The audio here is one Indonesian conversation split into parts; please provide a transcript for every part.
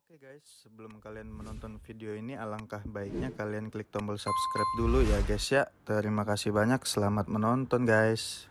Oke guys, sebelum kalian menonton video ini alangkah baiknya kalian klik tombol subscribe dulu ya guys ya. Terima kasih banyak, selamat menonton guys.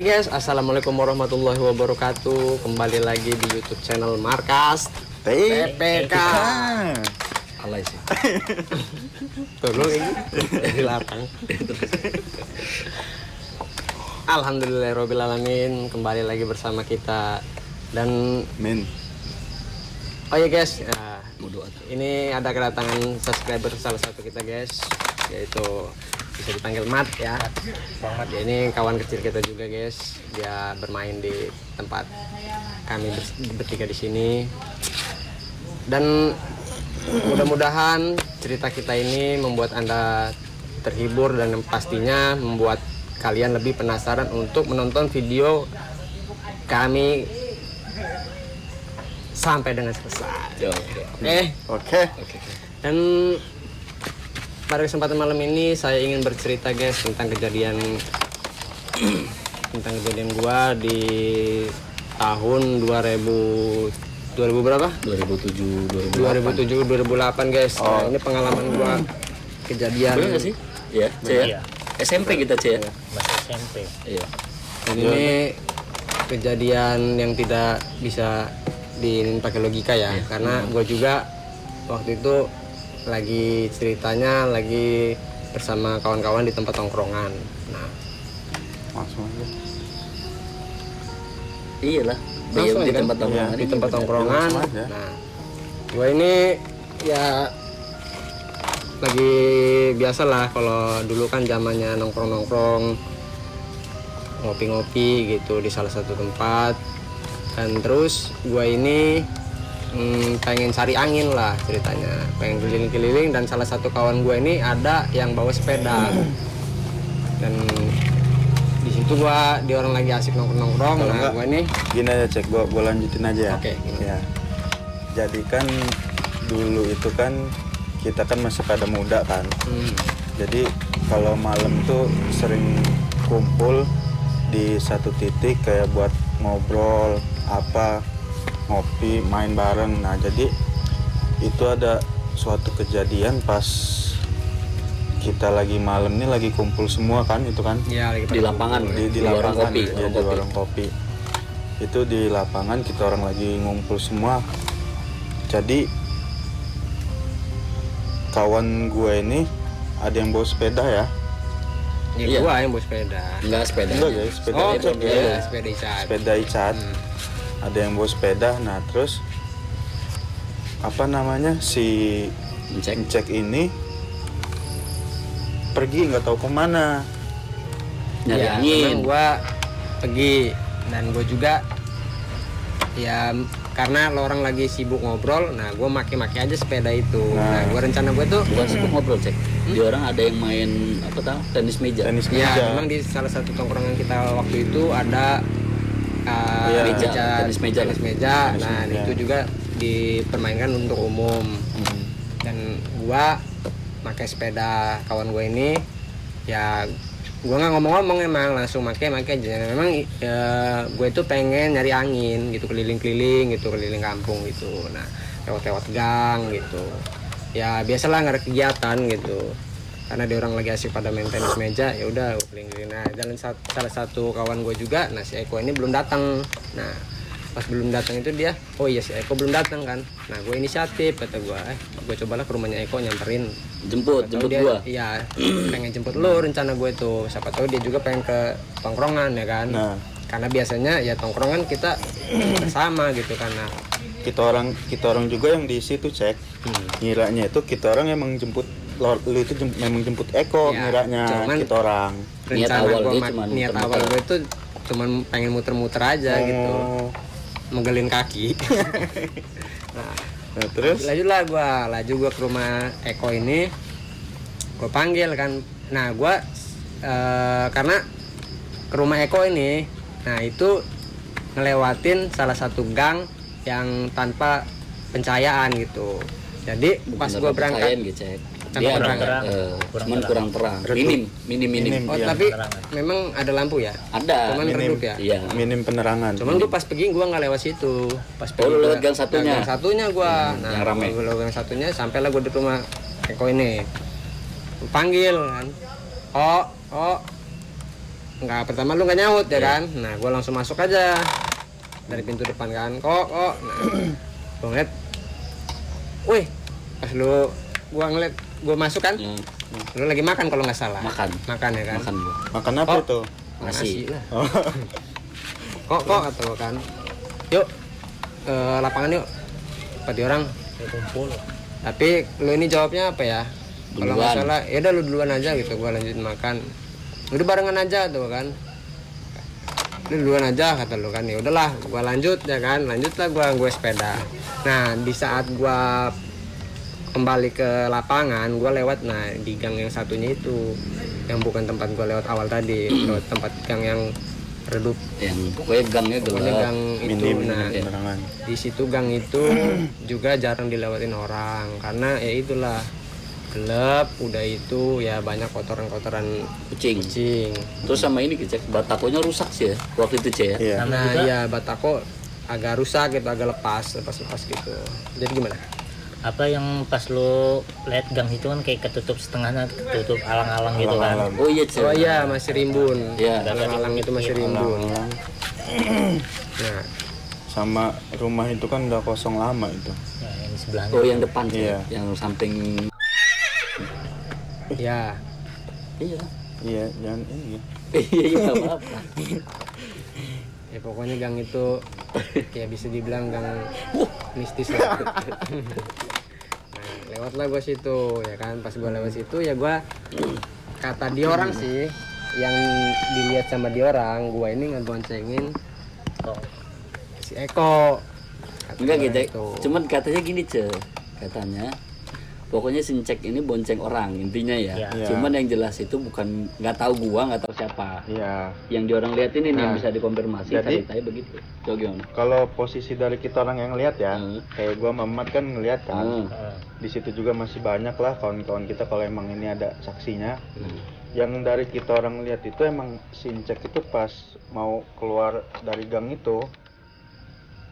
Guys, assalamualaikum warahmatullahi wabarakatuh. Kembali lagi di YouTube channel Markas PPK. Alay sih. Tolong ini di lapang. Alhamdulillahirobbilalamin, kembali lagi bersama kita dan oh ya guys, ini ada kedatangan subscriber salah satu kita guys, yaitu bisa dipanggil Mat ya. Dia ini kawan kecil kita juga guys. Dia bermain di tempat kami bertiga di sini. Dan mudah-mudahan cerita kita ini membuat Anda terhibur dan pastinya membuat kalian lebih penasaran untuk menonton video kami sampai dengan selesai. Oke. Dan pada kesempatan malam ini saya ingin bercerita guys tentang kejadian gua di tahun 2000 berapa? 2007 2008 guys. Nah, ini pengalaman gua kejadian. Boleh nggak sih? Iya, C ya. SMP kita C ya. Masih SMP. Iya. Dan ini kejadian yang tidak bisa dipakai logika ya, karena gua juga waktu itu lagi ceritanya lagi bersama kawan-kawan di tempat tongkrongan. Nah, Langsung aja. Iyalah. langsung Di kan? tempat tongkrongan. Di tempat tongkrongan. langsung aja. Nah, gua ini ya lagi biasa lah, kalau dulu kan zamannya nongkrong-nongkrong, ngopi-ngopi gitu di salah satu tempat. Dan terus gua ini pengen cari angin lah ceritanya, pengen keliling-keliling, dan salah satu kawan gue ini ada yang bawa sepeda. Dan di situ dia orang lagi asik nongkrong. Kalau Nah, enggak, gue ini Gini aja cek, gua lanjutin aja ya. Oke, gimana? Ya. Jadi kan dulu itu kan kita kan masih pada muda kan. Jadi kalau malam tuh sering kumpul di satu titik kayak buat ngobrol apa, ngopi, main bareng. Nah, jadi itu ada suatu kejadian pas kita lagi malam nih lagi kumpul semua kan, itu kan ya lagi Di lapangan. di warung lapangan kopi. ya, di warung kopi. Itu di lapangan kita orang lagi ngumpul semua. Jadi kawan gue ini ada yang bawa sepeda ya. Ya, Iya. gua yang bawa sepeda. Enggak sepeda. Enggak guys, sepeda Oh, Icat. iya, sepeda Icat. Sepeda Icat. Ada yang bawa sepeda. Nah, terus apa namanya, si cek ini pergi nggak tahu kemana. Nyari Ya, angin. memang gua pergi, dan gue juga ya karena lo orang lagi sibuk ngobrol. Nah, gue maki-maki aja sepeda itu. Nah, gue rencana gue tuh Bukan sibuk ngobrol, Cek. Di orang ada yang main apa tahu? Tenis meja. Tenis ya meja. memang di salah satu tongkrongan kita waktu itu ada Iya, tenis meja. Nah, meja. itu juga dipermainkan untuk umum. Dan gua pakai sepeda kawan gue ini, ya gua nggak ngomong-ngomong, emang langsung pakai aja. Memang gue tuh pengen nyari angin gitu, keliling-keliling gitu, keliling kampung gitu. Nah, lewat-lewat gang gitu. Ya biasalah, nggak ada kegiatan gitu. Karena dia orang lagi asik pada main tenis meja, ya udah keliling-keliling. Nah, dan salah satu kawan gue juga, nah si Eko ini belum datang. Nah, pas belum datang itu dia, oh iya si Eko belum datang kan. Nah, gue inisiatif, kata gue cobalah ke rumahnya Eko, nyamperin. Jemput dia, gua. iya, pengen jemput lo rencana gue tuh. Siapa tahu dia juga pengen ke tongkrongan ya kan. Nah, Karena biasanya ya tongkrongan kita sama gitu, karena kita orang juga yang di situ cek. Ngiranya itu kita orang emang jemput lu itu memang jemput Eko, Ya, ngiranya cuman kita orang. Niat rencana awal gue dia cuman niat muter-muter. awal gue tuh cuman pengen muter-muter aja gitu, megelin kaki. Nah, terus laju gua ke rumah Eko ini, gue panggil kan. Nah, gua karena ke rumah Eko ini, nah itu ngelewatin salah satu gang yang tanpa pencahayaan gitu. Jadi pas gue berangkat, gitu, Cek. Dia terang. terang. cuman kurang terang. Minim. Oh Iya. tapi Penerangan. memang ada lampu ya? Ada. Cuman minim. redup ya? Iya. Minim penerangan. Cuman gue pas pergi gue nggak lewat situ. Pas pergi lu gua- lewat gang satunya? Gang satunya gue. Nah, yang rame. Gue lewat gang satunya, sampailah gue di rumah Eko ini. Gua panggil kan. Oh. Nggak, pertama lu nggak nyaut ya kan? Nah, gue langsung masuk aja dari pintu depan kan. Kok. Nah, gue ngeliat. Wih, pas gue ngeliat, gue masuk kan. Ya, Lu lagi makan kalau nggak salah. Makan. Makan ya kan. makan gua. Makan apa Oh. itu? Nasi. lah. Oh. Kok kata gua kan. Yuk ke lapangan yuk. 4 orang. kumpul. Tapi lu ini jawabnya apa ya? Kalau nggak Duluan. salah, ya udah lu duluan aja gitu. Gua lanjut makan. Udah barengan aja tuh kan. Lu duluan aja kata lu kan. Ya udahlah, gua lanjut ya kan. Lanjutlah gue sepeda. Nah, di saat gua kembali ke lapangan, gua lewat di gang yang satunya itu, yang bukan tempat gua lewat awal tadi, lewat tempat gang yang redup. Yang pokoknya gangnya Pokoknya gelap. gang itu. Minim Nah, penerangan. di situ gang itu juga jarang dilewatin orang karena ya itulah gelap, udah itu ya banyak kotoran-kotoran Kucing. kucing. Terus sama ini cek batakonya rusak sih ya waktu itu cek ya. Iya. Sama Nah juga iya batako agak rusak gitu, agak lepas gitu. Jadi gimana? apa yang pas lu lihat gang itu kan kayak ketutup setengahnya, ketutup alang-alang gitu kan. Alang-alang. Oh iya cek. Oh iya masih rimbun. Iya. Alang-alang itu masih rimbun. Alang-alang. Nah Sama rumah itu kan udah kosong lama itu. Ya, yang di sebelahnya. Oh yang depan Cek. Iya. Yang samping. ya Iya. Iya, jangan ini. Iya nggak apa-apa. ya pokoknya gang itu ya bisa dibilang gang mistis lah. Nah, lewatlah gue situ ya kan, pas gue lewat situ ya gue kata dia orang sih yang dilihat sama dia orang, gue ini ngeboncengin Oh, si Eko. Kata Enggak dia gitu. itu. Cuman katanya gini cek. Katanya. Pokoknya si Cek ini bonceng orang intinya ya. Iya. Cuman yang jelas itu bukan nggak tahu gua nggak tahu siapa. Iya. Yang di orang lihat ini nih yang Nah, bisa dikonfirmasi. jadi- Ceritanya begitu. Coba gimana? Kalau posisi dari kita orang yang lihat ya, Hmm. kayak gua Mamat kan ngelihat kan. Hmm. Di situ juga masih banyak lah kawan-kawan kita kalau emang ini ada saksinya. Hmm. Yang dari kita orang lihat itu emang si Incek itu pas mau keluar dari gang itu,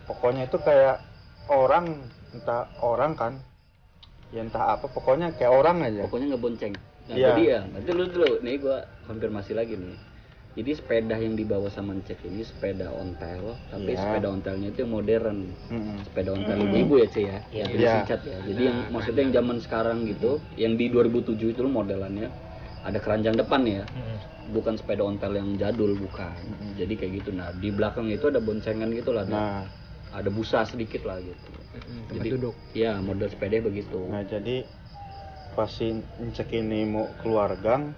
pokoknya itu kayak orang, entah orang kan, ya entah apa, pokoknya kayak orang aja. Pokoknya ngebonceng. Nah, Iya. jadi ya, nanti dulu nih gua konfirmasi lagi nih. Jadi sepeda yang dibawa sama Cek ini sepeda ontel, tapi Iya. sepeda ontelnya itu yang modern. Mm-mm. Sepeda ontel ibu-ibu ya, Cek ya. Iya. Jadi Iya. singkat ya. Jadi yang maksudnya yang zaman sekarang gitu, yang di 2007 itu modelannya ada keranjang depan ya. Bukan sepeda ontel yang jadul, bukan. Mm-mm. Jadi kayak gitu. Nah, di belakang itu ada boncengan gitu lah. Nah, Ada busa sedikit lah gitu. Tempat Jadi duduk. ya model sepeda begitu. nah jadi pas si Incek ini mau keluar gang,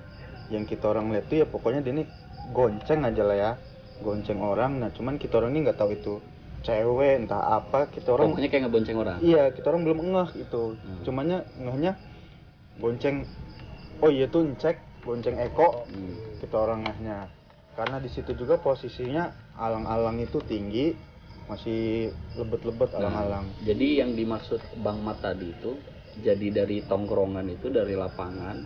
yang kita orang lihat tuh ya pokoknya dia ini gonceng aja lah ya, gonceng orang. Nah cuman kita orang ini nggak tahu itu cewek entah apa, kita orang Pokoknya kayak ngebonceng orang. iya kita orang belum ngeh itu. Cumannya ngehnya bonceng, oh iya tuh Incek bonceng Eko, kita orang ngehnya karena di situ juga posisinya alang-alang itu tinggi, masih lebet-lebet Nah, alang-alang. jadi yang dimaksud Bang Mat tadi itu jadi dari tongkrongan itu dari lapangan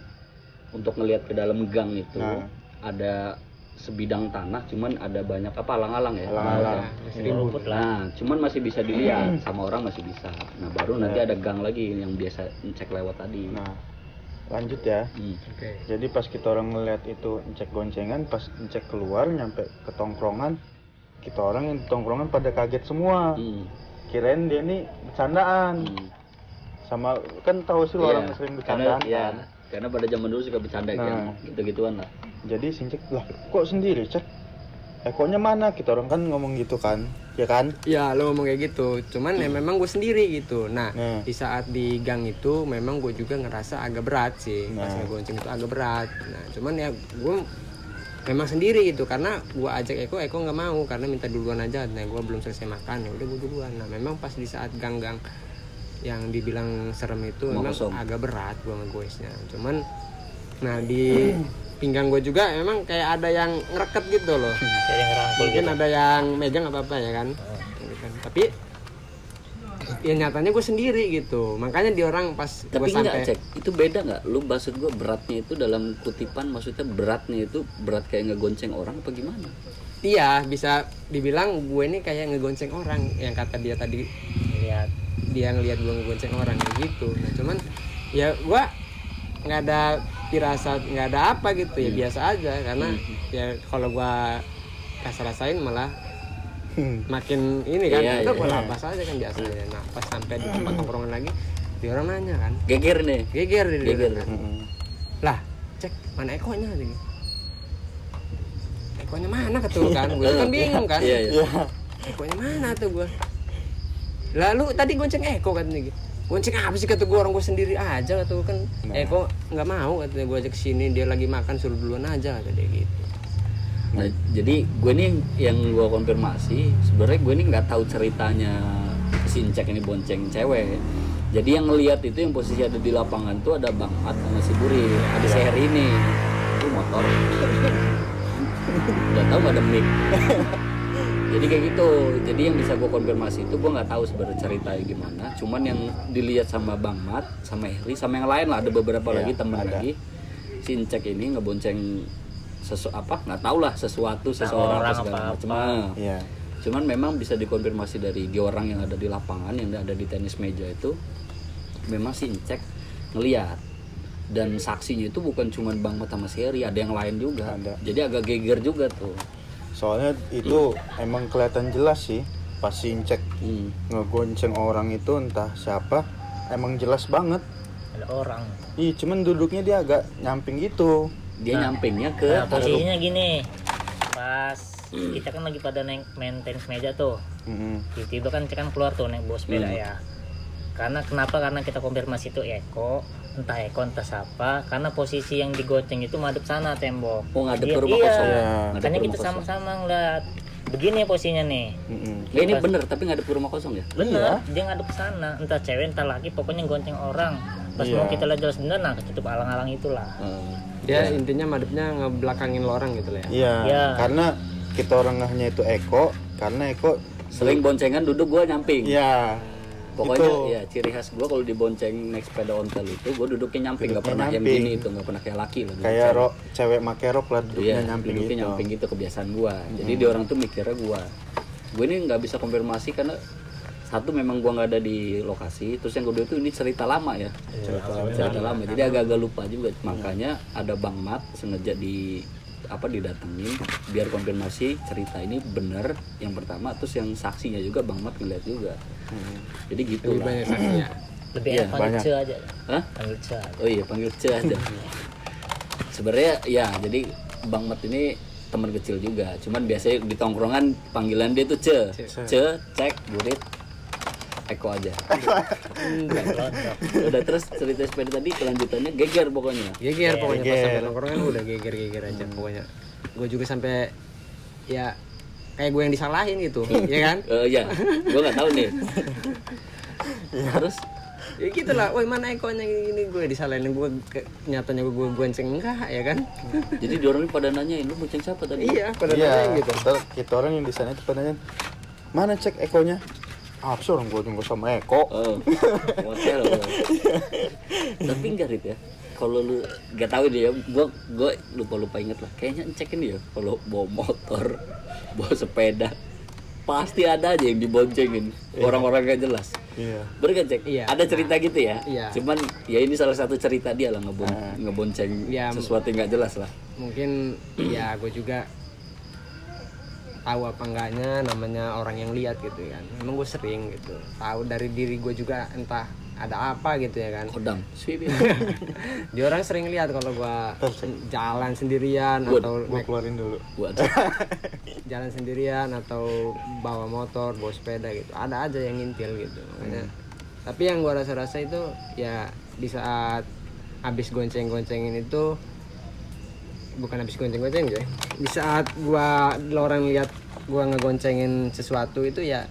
untuk ngelihat ke dalam gang itu Nah. ada sebidang tanah cuman ada banyak apa alang-alang ya. Alang-alang. Masih Ini rimbun. rumput lah. Nah, cuman masih bisa dilihat sama orang masih bisa. Nah, baru nanti Ya. ada gang lagi yang biasa cek lewat tadi. Nah lanjut ya. Oke. Jadi pas kita orang ngeliat itu Incek goncengan, pas Incek keluar nyampe ke tongkrongan, kita orang yang di tongkrongan pada kaget semua. Hmm. Kirain dia nih bercandaan. Hmm. Sama kan tahu sih Iya, orang sering karena bercandaan ya, kan. karena pada zaman dulu suka bercanda Nah. kan, gitu-gituan lah. Jadi si Incek lah kok sendiri Cek? Ekonya mana? Kita orang kan ngomong gitu kan, ya kan? Ya lo ngomong kayak gitu, cuman ya memang gue sendiri gitu. Nah Nah. di saat di gang itu memang gue juga ngerasa agak berat sih, pas Nah. ngegonceng itu agak berat. Nah cuman ya gue memang sendiri gitu karena gue ajak Eko nggak mau karena minta duluan aja. Nah gue belum selesai makan ya udah gue duluan. Nah memang pas di saat gang-gang yang dibilang serem itu Mau memang kosong. agak berat gue ngegoesnya. Cuman nah di pinggang gue juga emang kayak ada yang ngereket gitu loh. Kayak yang ngerangkul Mungkin gitu. ada yang megang apa ya kan. Gitu kan. Tapi ya nyatanya gue sendiri gitu. Makanya di orang pas gue Tapi sampai enggak, Cek, itu beda nggak? Lu maksud gue beratnya itu dalam kutipan, maksudnya beratnya itu berat kayak ngegonceng orang apa gimana? iya bisa dibilang gue ini kayak ngegonceng orang yang kata dia tadi, lihat dia ngelihat gue ngegonceng orang gitu. Nah cuman ya gue nggak ada firasat, nggak ada apa gitu ya, biasa aja. Karena ya kalau gue rasain malah makin ini kan, Iya, itu iya. gue lapas aja kan biasanya. Nah pas sampai di tempat tongkrongan lagi, dia orang nanya kan, Geger nih. geger dia Geger. kan. Lah cek mana ekonya lagi, ekonya mana ketul kan, gue kan bingung kan, Iya, iya. ekonya mana tuh gue. Lalu tadi gonceng Eko katanya gitu. Gonceng apa sih kata gue, orang gue sendiri aja kata gue kan. Eko nggak mau katanya, gue ajak kesini dia lagi makan, suruh duluan aja kata dia gitu. Nah, jadi gue nih yang gue konfirmasi, sebenarnya gue ini nggak tahu ceritanya si Incek ini bonceng cewek. Jadi yang ngelihat itu yang posisi ada di lapangan tuh ada Bang Mat sama si Buri, ada si Heri ini, itu motor. Udah tahu nggak ada mic. Jadi kayak gitu. Jadi yang bisa gue konfirmasi itu gue nggak tahu sebenarnya ceritanya gimana. Cuman yang dilihat sama Bang Mat, sama Heri, sama yang lain lah, ada beberapa lagi teman lagi. Si Incek ini ngebonceng nggak tahu lah sesuatu seseorang orang segala apa-apa. macam. Ah. Iya. Cuman memang bisa dikonfirmasi dari dia orang yang ada di lapangan, yang ada di tenis meja itu, memang si Incek ngeliat. Dan saksinya itu bukan cuma Bang Mat sama si Heri, ada yang lain juga. Ada. Jadi agak geger juga tuh. Soalnya itu emang kelihatan jelas sih pas si Incek ngegonceng orang itu, entah siapa, emang jelas banget. ada orang. Ih, cuman duduknya dia agak nyamping gitu. Dia nyampingnya ke Nah, posisinya gini, pas kita kan lagi pada main tenis meja tuh, tiba-tiba kan kita kan keluar tuh naik bawa sepeda ya. Karena kenapa? Karena kita konfirmasi itu Eko, entah siapa, karena posisi yang digonceng itu madep sana tembok. Oh, ngadep Iya, ke rumah iya. kosong. Iya. Ngadep Makanya ke kita rumah kosong. sama-sama ngeliat. Begini posisinya nih. Ya, ini bener, tapi ngadep ke rumah kosong ya? Bener, dia ngadep ke sana, entah cewek entah laki, pokoknya gonceng orang. Pas Iya. mau kita lihat jelas bener, nah ketutup alang-alang itulah. Dia intinya madepnya ngebelakangin lo orang gitu lah ya. Iya, Iya. karena kita orangnya itu Eko, karena Eko Sering boncengan duduk gua nyamping. Iya. Pokoknya itu. ya ciri khas gue kalau dibonceng naik sepeda ontel itu gue duduknya nyamping, nggak Duduknya pernah yang nyamping. gini itu, nggak pernah kayak laki lah. Kayak cewek make rok lah duduknya Iya, nyamping duduknya gitu. nyamping gitu kebiasaan gue. Jadi dia orang tuh mikirnya gue ini nggak bisa konfirmasi karena satu memang gue nggak ada di lokasi, terus yang kedua itu ini cerita lama ya, cerita lama. Jadi agak-agak lupa juga. Makanya ada Bang Mat sengaja didatengin biar konfirmasi cerita ini bener yang pertama, terus yang saksinya juga Bang Mat ngeliat juga. Jadi gitu Lebih lah. banyak saksinya. Lebih Iya, enak panggil banyak. Ce aja. Hah? Panggil Ce aja. Oh iya, panggil Ce aja. Sebenarnya ya, jadi Bang Mat ini teman kecil juga. Cuman biasanya di tongkrongan panggilan dia tuh Ce. Cek, Burit, Eko aja. Udah, terus cerita sepeda tadi kelanjutannya geger pokoknya. Geger pokoknya pas geger. sampai nongkrong kan udah geger aja pokoknya. Gue juga sampai ya kayak gue yang disalahin gitu, ya kan? Ya, gue nggak tahu nih. Terus Ya gitu lah, woi mana ekonya gini gue disalahin, gue nyatanya gue gonceng enggak ya kan? jadi dia orang ini pada nanyain lu bonceng siapa tadi? Iya, pada Iya, nanya gitu. kita orang yang di sana itu pada nanya, mana cek Ekonya? Apa sih orang gue tunggu sama Eko? Oh, hotel. Tapi enggak Rit ya. Kalau lu nggak tahu deh ya, gue lupa inget lah. Kayaknya cek ini ya, kalau bawa motor, bawa sepeda, pasti ada aja yang diboncengin. Orang-orang gak jelas. Iya. Bener kan Cek? Iya. Ada cerita gitu ya? Iya. Cuman ya ini salah satu cerita dia lah ngebonceng Iya. sesuatu yang gak jelas lah. Mungkin ya gue juga tahu apa enggaknya namanya orang yang lihat gitu kan. Memang gue sering gitu. Tahu dari diri gue juga entah ada apa gitu ya kan. Kodam. Sweep ya. Dia orang sering lihat kalau gue jalan sendirian Good. atau Gue naik keluarin dulu. Buat jalan sendirian atau bawa motor, bawa sepeda gitu. Ada aja yang ngintil gitu. Makanya tapi yang gue rasa-rasa itu ya di saat habis gonceng-goncengin itu, bukan habis gonceng-gonceng ya. Di saat orang lihat gua ngegoncengin sesuatu itu ya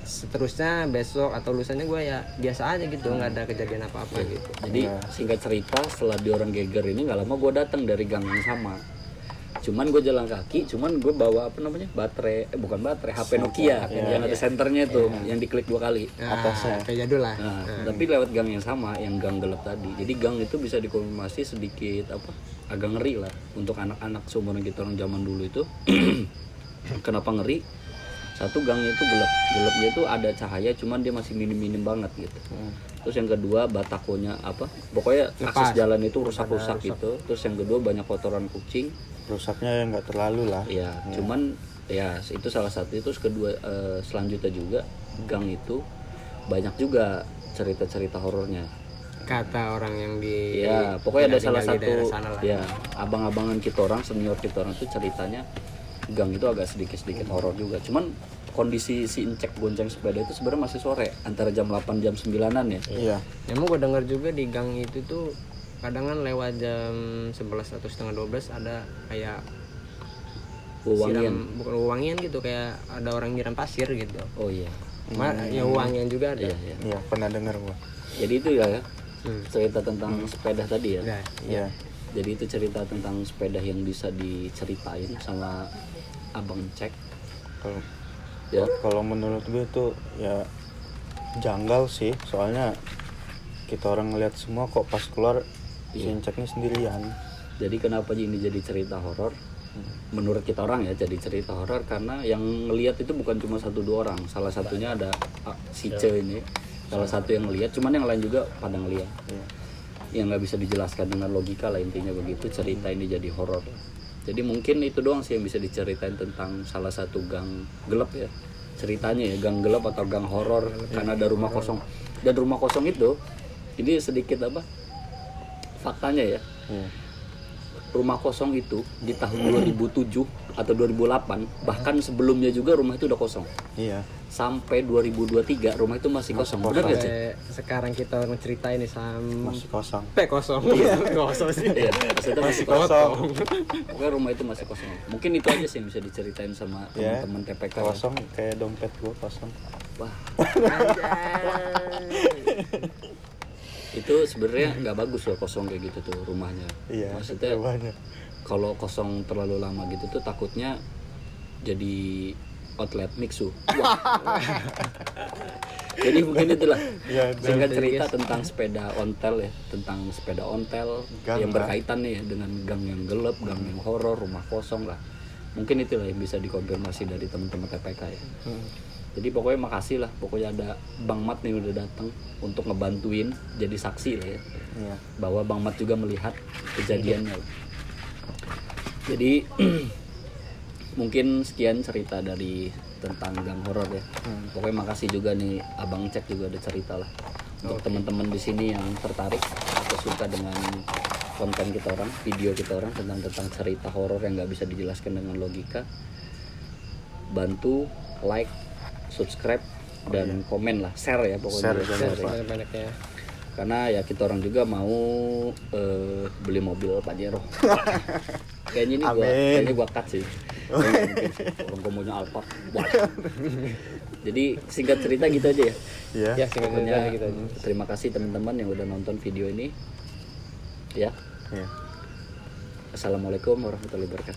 seterusnya besok atau lusannya gua ya biasa aja gitu, nggak ada kejadian apa-apa gitu. Jadi singkat cerita, setelah dia orang geger ini nggak lama gue datang dari gang yang sama. Cuman gue jalan kaki, cuman gue bawa apa namanya bukan baterai, HP Nokia yang ada senternya tuh, yang diklik 2 kali. Atasnya kayak jadul lah. Nah, tapi lewat gang yang sama, yang gang gelap tadi. Jadi gang itu bisa dikonfirmasi sedikit agak ngeri lah untuk anak-anak seumuran kita orang zaman dulu itu. Kenapa ngeri? Satu, gangnya itu gelapnya itu ada cahaya, cuman dia masih minim banget gitu. Terus yang kedua, batakonya pokoknya akses jalan itu rusak gitu. Terus yang kedua, banyak kotoran kucing. Rusaknya nggak terlalu lah. Ya, cuman ya itu salah satu. Terus kedua, selanjutnya juga gang itu banyak juga cerita-cerita horornya. Kata orang yang di Ya, pokoknya ada salah tinggal di daerah satu sana lah. ya, abang-abangan kita orang, senior kita orang itu ceritanya gang itu agak sedikit horor juga. Cuman kondisi si Encek gonceng sepeda itu sebenarnya masih sore, antara jam 8 jam 9-an ya. Iya. Emang gue dengar juga di gang itu tuh kadang kan lewat jam 11 atau setengah 12 ada kayak Wewangian. bukan wewangian gitu, kayak ada orang nyiram pasir gitu. Oh iya. Ya wewangian juga ada. Iya, iya. Iya, pernah dengar gua. Jadi itu ya cerita tentang sepeda tadi ya. Udah. Iya. Jadi itu cerita tentang sepeda yang bisa diceritain sama Abang Cek. Kalau Ya. kalau menurut gue itu ya janggal sih, soalnya kita orang ngeliat semua kok pas keluar si Enceknya sendirian. Jadi kenapa ini jadi cerita horor? Menurut kita orang ya jadi cerita horor karena yang ngelihat itu bukan cuma 1-2 orang. Salah satunya ada si C ini. Salah satu yang ngelihat, cuman yang lain juga pada ngelihat. Yang nggak bisa dijelaskan dengan logika lah, intinya begitu. Cerita ini jadi horor. Jadi mungkin itu doang sih yang bisa diceritain tentang salah satu gang gelap ya. Ceritanya ya, gang gelap atau gang horor karena ada rumah kosong. Dan rumah kosong itu ini sedikit faktanya ya. Rumah kosong itu di tahun 2007 atau 2008, bahkan sebelumnya juga rumah itu udah kosong. Iya. Sampai 2023 rumah itu masih kosong. Benar nggak sih? Sekarang kita orang cerita ini Masih kosong. kosong. Iya, kosong sih. Iya, maksudnya masih kosong. Pokoknya rumah itu masih kosong. Mungkin itu aja sih yang bisa diceritain sama Ya, teman-teman TPK. ya. kosong kayak dompet gua kosong. Wah. Itu sebenarnya nggak bagus loh kosong kayak gitu tuh rumahnya. Iya. Maksudnya banyak. kalau kosong terlalu lama gitu tuh takutnya jadi outlet mixu. Jadi mungkin itulah Ya, singkat cerita tentang sepeda ontel ya, tentang sepeda ontel Gang yang lah. berkaitan nih ya dengan gang yang gelap, gang yang horor, rumah kosong lah. Mungkin itulah yang bisa dikonfirmasi dari teman-teman TPK ya. Jadi pokoknya makasih lah, pokoknya ada Bang Mat nih udah datang untuk ngebantuin jadi saksi lah ya. Iya. Bahwa Bang Mat juga melihat kejadiannya. Jadi mungkin sekian cerita dari tentang gang horor ya. Pokoknya makasih juga nih Abang Cek juga ada cerita lah. Untuk teman-teman di sini yang tertarik atau suka dengan konten kita orang, video kita orang tentang cerita horor yang nggak bisa dijelaskan dengan logika, bantu like, subscribe dan komen lah, share ya pokoknya. Share jangan lupa. Banyak-banyaknya. Karena ya kita orang juga mau beli mobil Pajero. Kayaknya gua cut sih. Orang gua maunya Alphard. Wah. Jadi singkat cerita gitu aja ya. Iya. Ya, singkat cerita Pokoknya gitu aja. terima kasih teman-teman yang udah nonton video ini. Ya. Iya. Assalamualaikum warahmatullahi wabarakatuh.